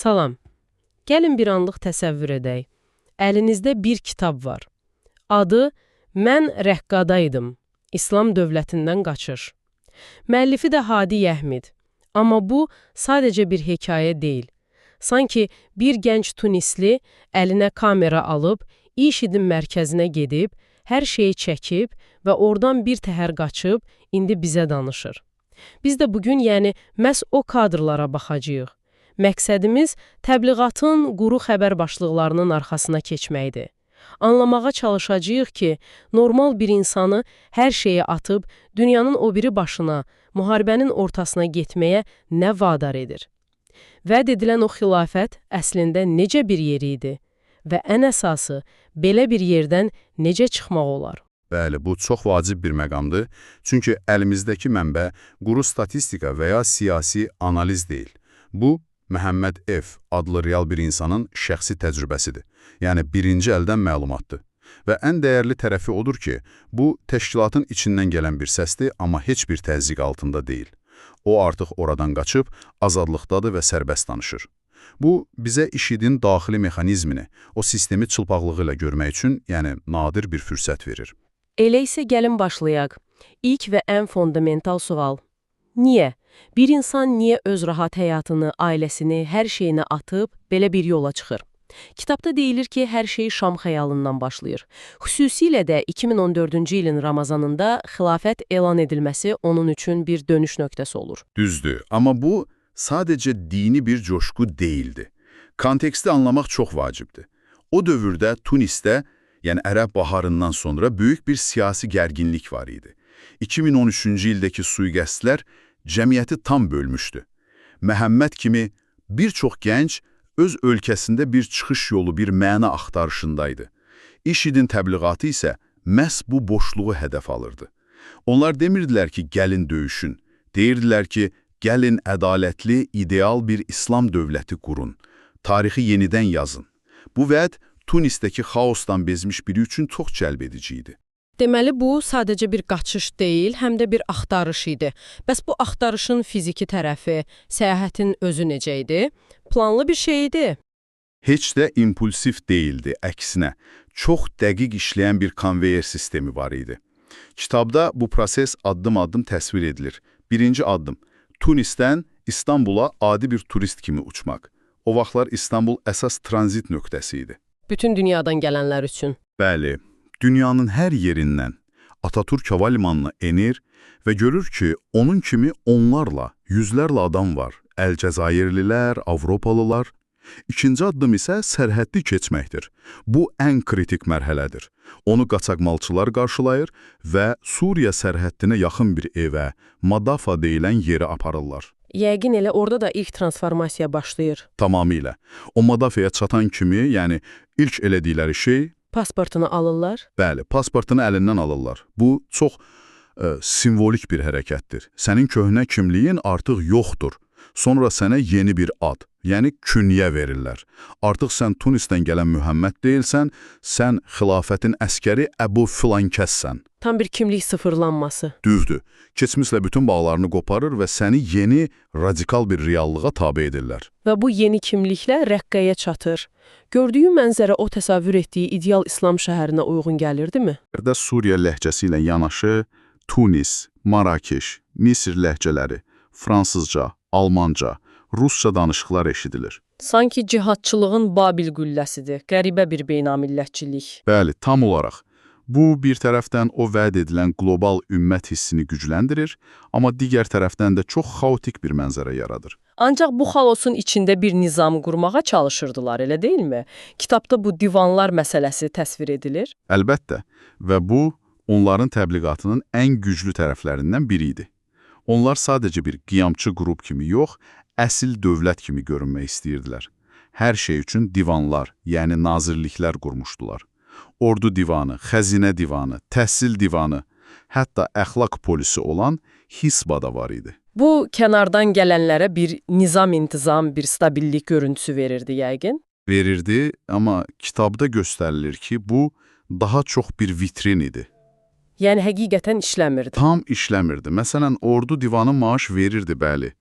Salam. Gəlin bir anlıq təsəvvür edək. Əlinizdə bir kitab var. Adı Mən Rəqqadaydım. İslam dövlətindən qaçış. Müəllifi də Hadi Yəhmid. Amma bu sadəcə bir hekayə deyil. Sanki bir gənc tunisli əlinə kamera alıb, IŞİD-in mərkəzinə gedib, hər şeyi çəkib və oradan bir təhər qaçıb, indi bizə danışır. Biz də bugün, məhz o kadrlara baxacağıq. Məqsədimiz təbliğatın quru xəbər başlıqlarının arxasına keçməkdir. Anlamağa çalışacağıq ki, normal bir insanı hər şeyi atıb, dünyanın o biri başına, müharibənin ortasına getməyə nə vadar edir? Vəd edilən o xilafət əslində necə bir yer idi? Və ən əsası, belə bir yerdən necə çıxmaq olar? Bəli, bu çox vacib bir məqamdır. Çünki əlimizdəki mənbə quru statistika və ya siyasi analiz deyil. Bu, Məhəmməd F. adlı real bir insanın şəxsi təcrübəsidir. Yəni, birinci əldən məlumatdır. Və ən dəyərli tərəfi odur ki, bu, təşkilatın içindən gələn bir səsdir, amma heç bir təzyiq altında deyil. O, artıq oradan qaçıb, azadlıqdadır və sərbəst danışır. Bu, bizə IŞİD-in daxili mexanizmini, o sistemi çılpaqlığı ilə görmək üçün, nadir bir fürsət verir. Elə isə gəlin başlayaq. İlk və ən fundamental sual. Niyə? Bir insan niyə öz rahat həyatını, ailəsini, hər şeyini atıb, belə bir yola çıxır? Kitabda deyilir ki, hər şey Şam xəyalından başlayır. Xüsusilə də 2014-cü ilin Ramazanında xilafət elan edilməsi onun üçün bir dönüş nöqtəsi olur. Düzdür, amma bu sadəcə dini bir coşku deyildi. Konteksti anlamaq çox vacibdir. O dövrdə Tunisdə, Ərəb baharından sonra böyük bir siyasi gərginlik var idi. 2013-cü ildəki sui-qəsdlər cəmiyyəti tam bölmüşdü. Məhəmməd kimi bir çox gənc öz ölkəsində bir çıxış yolu, bir məna axtarışındaydı. IŞİD-in təbliğatı isə məhz bu boşluğu hədəf alırdı. Onlar demirdilər ki, gəlin döyüşün. Deyirdilər ki, gəlin ədalətli, ideal bir İslam dövləti qurun. Tarixi yenidən yazın. Bu vəd Tunisdəki xaosdan bezmiş biri üçün çox cəlb edici idi. Deməli, bu sadəcə bir qaçış deyil, həm də bir axtarış idi. Bəs bu axtarışın fiziki tərəfi, səyahətin özü necə idi? Planlı bir şey idi. Heç də impulsif deyildi, əksinə. Çox dəqiq işləyən bir konveyer sistemi var idi. Kitabda bu proses addım-addım təsvir edilir. Birinci addım, Tunisdən İstanbula adi bir turist kimi uçmaq. O vaxtlar İstanbul əsas tranzit nöqtəsi idi. Bütün dünyadan gələnlər üçün. Bəli. Dünyanın hər yerindən Atatürk hava limanına enir və görür ki, onun kimi onlarla, yüzlərlə adam var. Əlcəzairlilər, Avropalılar. İkinci addım isə sərhəddi keçməkdir. Bu, ən kritik mərhələdir. Onu qaçaqmalçılar qarşılayır və Suriya sərhəddinə yaxın bir evə, Madafa deyilən yerə aparırlar. Yəqin elə orada da ilk transformasiya başlayır. Tamamilə. O Madafaya çatan kimi, ilk elədikləri şey... Pasportunu alırlar? Bəli, pasportunu əlindən alırlar. Bu, çox simvolik bir hərəkətdir. Sənin köhnə kimliyin artıq yoxdur. Sonra sənə yeni bir ad, künyə verirlər. Artıq sən Tunisdən gələn Mühəmməd deyilsən, sən xilafətin əskəri Əbu Filankəssən. Tam bir kimlik sıfırlanması. Düzdür. Keçmişlə bütün bağlarını qoparır və səni yeni, radikal bir reallığa tabe edirlər. Və bu yeni kimliklə Rəqqəyə çatır. Gördüyü mənzərə o təsəvvür etdiyi ideal İslam şəhərinə uyğun gəlirdimi? Suriya ləhcəsi ilə yanaşı, Tunis, Marakeş, Misir ləhcələri, Fransızca, Almanca, Rusça danışıqlar eşidilir. Sanki cihadçılığın Babil qülləsidir, qəribə bir beynamillətçilik. Bəli, tam olaraq. Bu, bir tərəfdən o vəd edilən qlobal ümmət hissini gücləndirir, amma digər tərəfdən də çox xaotik bir mənzərə yaradır. Ancaq bu xaosun içində bir nizam qurmağa çalışırdılar, elə deyilmi? Kitabda bu divanlar məsələsi təsvir edilir. Əlbəttə, və bu, onların təbliğatının ən güclü tərəflərindən biri idi. Onlar sadəcə bir qiyamçı qrup kimi yox, əsil dövlət kimi görünmək istəyirdilər. Hər şey üçün divanlar, nazirliklər qurmuşdular. Ordu divanı, xəzinə divanı, təhsil divanı, hətta əxlaq polisi olan Hisba da var idi. Bu, kənardan gələnlərə bir nizam-intizam, bir stabillik görüntüsü verirdi yəqin? Verirdi, amma kitabda göstərilir ki, bu daha çox bir vitrin idi. Yəni, həqiqətən işləmirdi. Tam işləmirdi. Məsələn, ordu divanı maaş verirdi, bəli.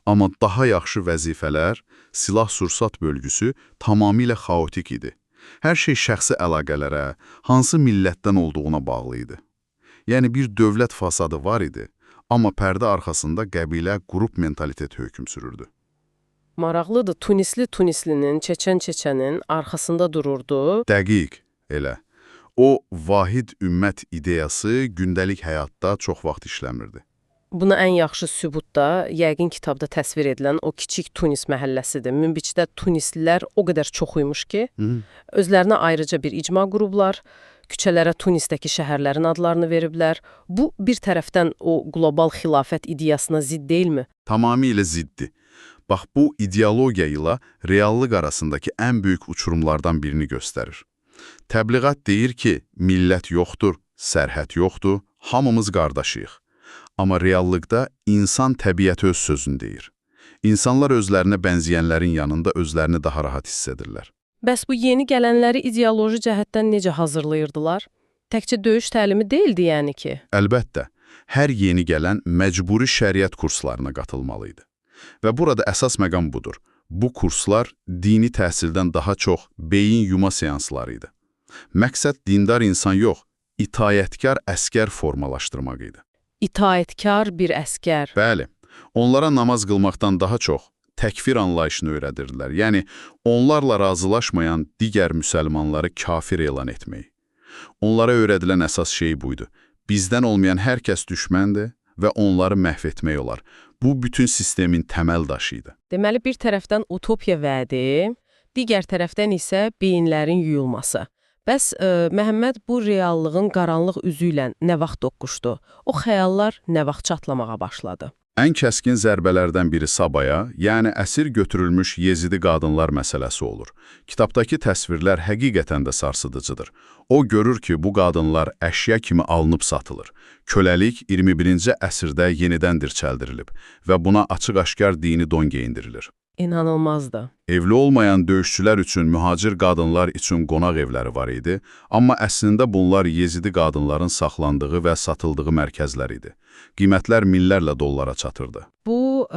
Amma daha yaxşı vəzifələr, silah-sursat bölgüsü tamamilə xaotik idi. Hər şey şəxsi əlaqələrə, hansı millətdən olduğuna bağlı idi. Yəni bir dövlət fasadı var idi, amma pərdə arxasında qəbilə, qrup mentalitet hökm sürürdü. Maraqlıdır, Tunislinin, Çeçənin arxasında dururdu. Dəqiq, elə. O, vahid ümmət ideyası gündəlik həyatda çox vaxt işləmirdi. Buna ən yaxşı sübut da yəqin kitabda təsvir edilən o kiçik Tunis məhəlləsidir. Münbiçdə Tunislilər o qədər çoxuymuş ki, özlərinə ayrıca bir icma qurublar, küçələrə Tunisdəki şəhərlərin adlarını veriblər. Bu, bir tərəfdən o qlobal xilafət ideyasına zidd deyilmi? Tamamilə ziddi. Bax, bu ideologiya ilə reallıq arasındakı ən böyük uçurumlardan birini göstərir. Təbliğat deyir ki, millət yoxdur, sərhəd yoxdur, hamımız qardaşıyıq. Amma reallıqda insan təbiəti öz sözünü deyir. İnsanlar özlərinə bənzəyənlərin yanında özlərini daha rahat hiss edirlər. Bəs bu yeni gələnləri ideoloji cəhətdən necə hazırlayırdılar? Təkcə döyüş təlimi deyildi yəni ki? Əlbəttə, hər yeni gələn məcburi şəriət kurslarına qatılmalı idi. Və burada əsas məqam budur. Bu kurslar dini təhsildən daha çox beyin yuma seansları idi. Məqsəd dindar insan yox, itaətkar əskər formalaşdırmaq idi. İtaətkar bir əskər. Bəli, onlara namaz qılmaqdan daha çox təkfir anlayışını öyrədirdilər. Yəni, onlarla razılaşmayan digər müsəlmanları kafir elan etmək. Onlara öyrədilən əsas şey buydu. Bizdən olmayan hər kəs düşməndir və onları məhv etmək olar. Bu, bütün sistemin təməl daşı idi. Deməli, bir tərəfdən utopiya vədi, digər tərəfdən isə beyinlərin yuyulması. Bəs Məhəmməd bu reallığın qaranlıq üzü ilə nə vaxt toqquşdu? O xəyallar nə vaxt çatlamağa başladı? Ən kəskin zərbələrdən biri Sabaya, yəni əsir götürülmüş Yezidi qadınlar məsələsi olur. Kitabdakı təsvirlər həqiqətən də sarsıdıcıdır. O görür ki, bu qadınlar əşya kimi alınıb satılır. Köləlik 21-ci əsrdə yenidən dirçəldirilib və buna açıq-aşkar dini don geyindirilir. İnanılmazdı. Evli olmayan döyüşçülər üçün mühacir qadınlar üçün qonaq evləri var idi, amma əslində bunlar Yezidi qadınların saxlandığı və satıldığı mərkəzlər idi. Qiymətlər minlərlə dollara çatırdı. Bu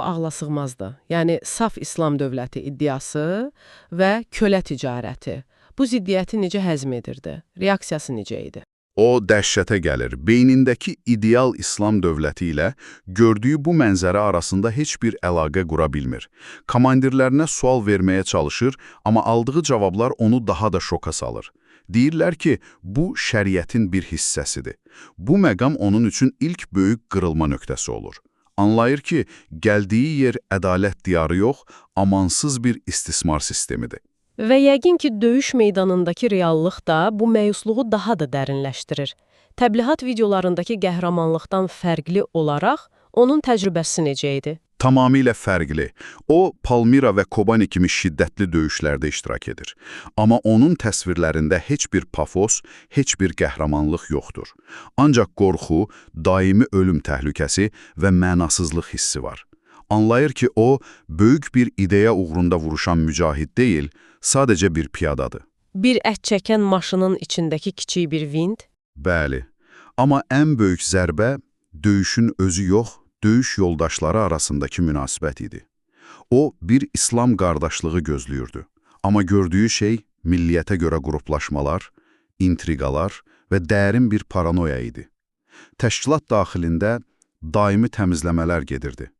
ağlasığmazdı. Yəni, saf İslam dövləti iddiası və kölə ticarəti. Bu ziddiyyəti necə həzm edirdi? Reaksiyası necə idi? O, dəhşətə gəlir. Beynindəki ideal İslam dövləti ilə gördüyü bu mənzərə arasında heç bir əlaqə qura bilmir. Komandirlərinə sual verməyə çalışır, amma aldığı cavablar onu daha da şoka salır. Deyirlər ki, bu şəriətin bir hissəsidir. Bu məqam onun üçün ilk böyük qırılma nöqtəsi olur. Anlayır ki, gəldiyi yer ədalət diyarı yox, amansız bir istismar sistemidir. Və yəqin ki, döyüş meydanındakı reallıq da bu məyusluğu daha da dərinləşdirir. Təbliğat videolarındakı qəhrəmanlıqdan fərqli olaraq onun təcrübəsi necə idi? Tamamilə fərqli. O, Palmira və Kobani kimi şiddətli döyüşlərdə iştirak edir. Amma onun təsvirlərində heç bir pafos, heç bir qəhrəmanlıq yoxdur. Ancaq qorxu, daimi ölüm təhlükəsi və mənasızlıq hissi var. Anlayır ki, o, böyük bir ideya uğrunda vuruşan mücahid deyil, sadəcə bir piyadadır. Bir ət çəkən maşının içindəki kiçik bir vind? Bəli. Amma ən böyük zərbə döyüşün özü yox, döyüş yoldaşları arasındakı münasibət idi. O, bir İslam qardaşlığı gözləyirdi. Amma gördüyü şey milliyyətə görə qruplaşmalar, intriqalar və dərin bir paranoya idi. Təşkilat daxilində daimi təmizləmələr gedirdi.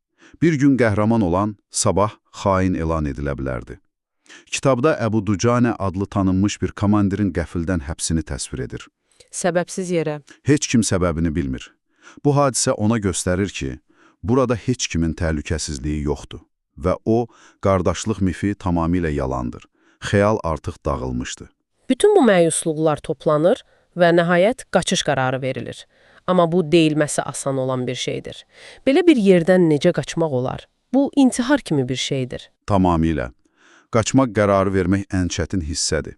Bir gün qəhrəman olan sabah xain elan edilə bilərdi. Kitabda Əbu Ducanə adlı tanınmış bir komandirin qəfildən həbsini təsvir edir. Səbəbsiz yerə. Heç kim səbəbini bilmir. Bu hadisə ona göstərir ki, burada heç kimin təhlükəsizliyi yoxdur və o, qardaşlıq mifi tamamilə yalandır. Xəyal artıq dağılmışdı. Bütün bu məyusluqlar toplanır və nəhayət qaçış qərarı verilir. Amma bu deyilməsi asan olan bir şeydir. Belə bir yerdən necə qaçmaq olar? Bu intihar kimi bir şeydir. Tamamilə. Qaçmaq qərarı vermək ən çətin hissədir.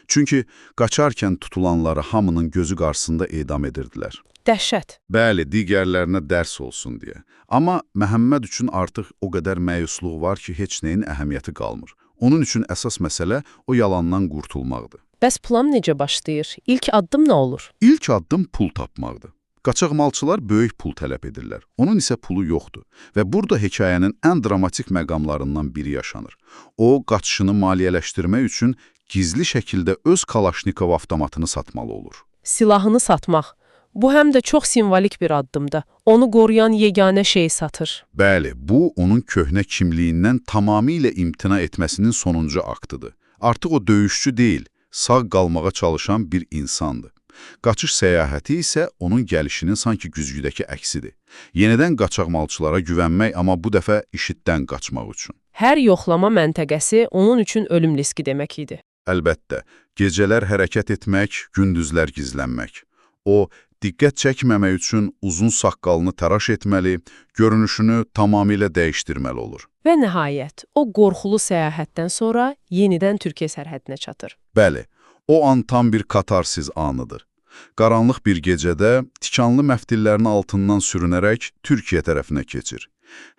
Çünki qaçarkən tutulanları hamının gözü qarşısında edam edirdilər. Dəhşət. Bəli, digərlərinə dərs olsun deyə. Amma Məhəmməd üçün artıq o qədər məyusluq var ki, heç nəyin əhəmiyyəti qalmır. Onun üçün əsas məsələ o yalandan qurtulmaqdır. Bəs plan necə başlayır? İlk addım nə olur? İlk addım pul tapmaqdır. Qaçaqmalçılar böyük pul tələb edirlər. Onun isə pulu yoxdur. Və burada hekayənin ən dramatik məqamlarından biri yaşanır. O, qaçışını maliyyələşdirmək üçün gizli şəkildə öz Kalaşnikov avtomatını satmalı olur. Silahını satmaq. Bu həm də çox simvolik bir addımdır. Onu qoruyan yeganə şeyi satır. Bəli, bu onun köhnə kimliyindən tamamilə imtina etməsinin sonuncu aktıdır. Artıq o döyüşçü deyil, sağ qalmağa çalışan bir insandır. Qaçış səyahəti isə onun gəlişinin sanki güzgüdəki əksidir. Yenidən qaçaqmalçılara güvənmək, amma bu dəfə işiddən qaçmaq üçün. Hər yoxlama məntəqəsi onun üçün ölüm riski demək idi. Əlbəttə, gecələr hərəkət etmək, gündüzlər gizlənmək. O, diqqət çəkməmək üçün uzun saqqalını təraş etməli, görünüşünü tamamilə dəyişdirməli olur. Və nəhayət, o qorxulu səyahətdən sonra yenidən Türkiyə sərhədinə çatır. Bəli, o an tam bir katarsiz anıdır. Qaranlıq bir gecədə tikanlı məftillərin altından sürünərək Türkiyə tərəfinə keçir.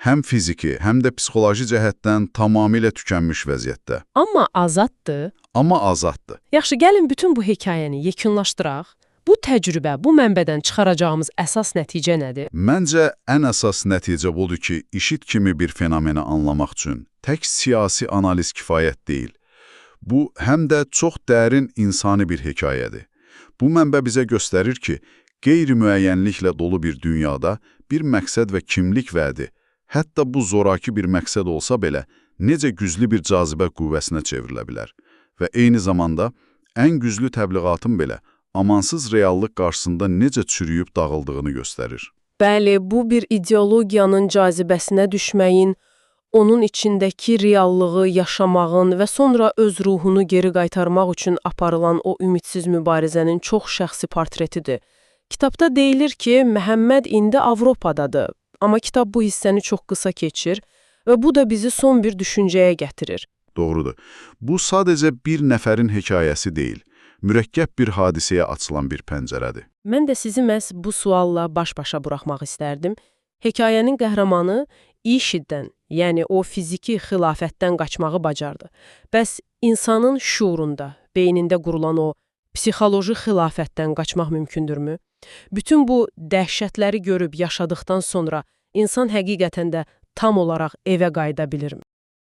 Həm fiziki, həm də psixoloji cəhətdən tamamilə tükənmiş vəziyyətdə. Amma azaddır. Amma azaddır. Yaxşı, gəlin bütün bu hekayəni yekunlaşdıraq. Bu təcrübə, bu mənbədən çıxaracağımız əsas nəticə nədir? Məncə, ən əsas nəticə budur ki, IŞİD kimi bir fenomeni anlamaq üçün tək siyasi analiz kifayət deyil. Bu, həm də çox dərin insani bir hekayədir. Bu mənbə bizə göstərir ki, qeyri-müəyyənliklə dolu bir dünyada bir məqsəd və kimlik vədi, hətta bu zoraki bir məqsəd olsa belə, necə güclü bir cazibə qüvvəsinə çevrilə bilər və eyni zamanda ən güclü təbliğatın belə amansız reallıq qarşısında necə çürüyüb dağıldığını göstərir. Bəli, bu bir ideologiyanın cazibəsinə düşməyin, onun içindəki reallığı yaşamağın və sonra öz ruhunu geri qaytarmaq üçün aparılan o ümidsiz mübarizənin çox şəxsi portretidir. Kitabda deyilir ki, Məhəmməd indi Avropadadır, amma kitab bu hissəni çox qısa keçir və bu da bizi son bir düşüncəyə gətirir. Doğrudur. Bu sadəcə bir nəfərin hekayəsi deyil, mürəkkəb bir hadisəyə açılan bir pəncərədir. Mən də sizi məhz bu sualla baş-başa buraxmaq istərdim. Hekayənin qəhrəmanı IŞİD-dən, yəni o fiziki xilafətdən qaçmağı bacardı. Bəs insanın şuurunda, beynində qurulan o psixoloji xilafətdən qaçmaq mümkündürmü? Bütün bu dəhşətləri görüb yaşadıktan sonra insan həqiqətən də tam olaraq evə qayıda bilirmi?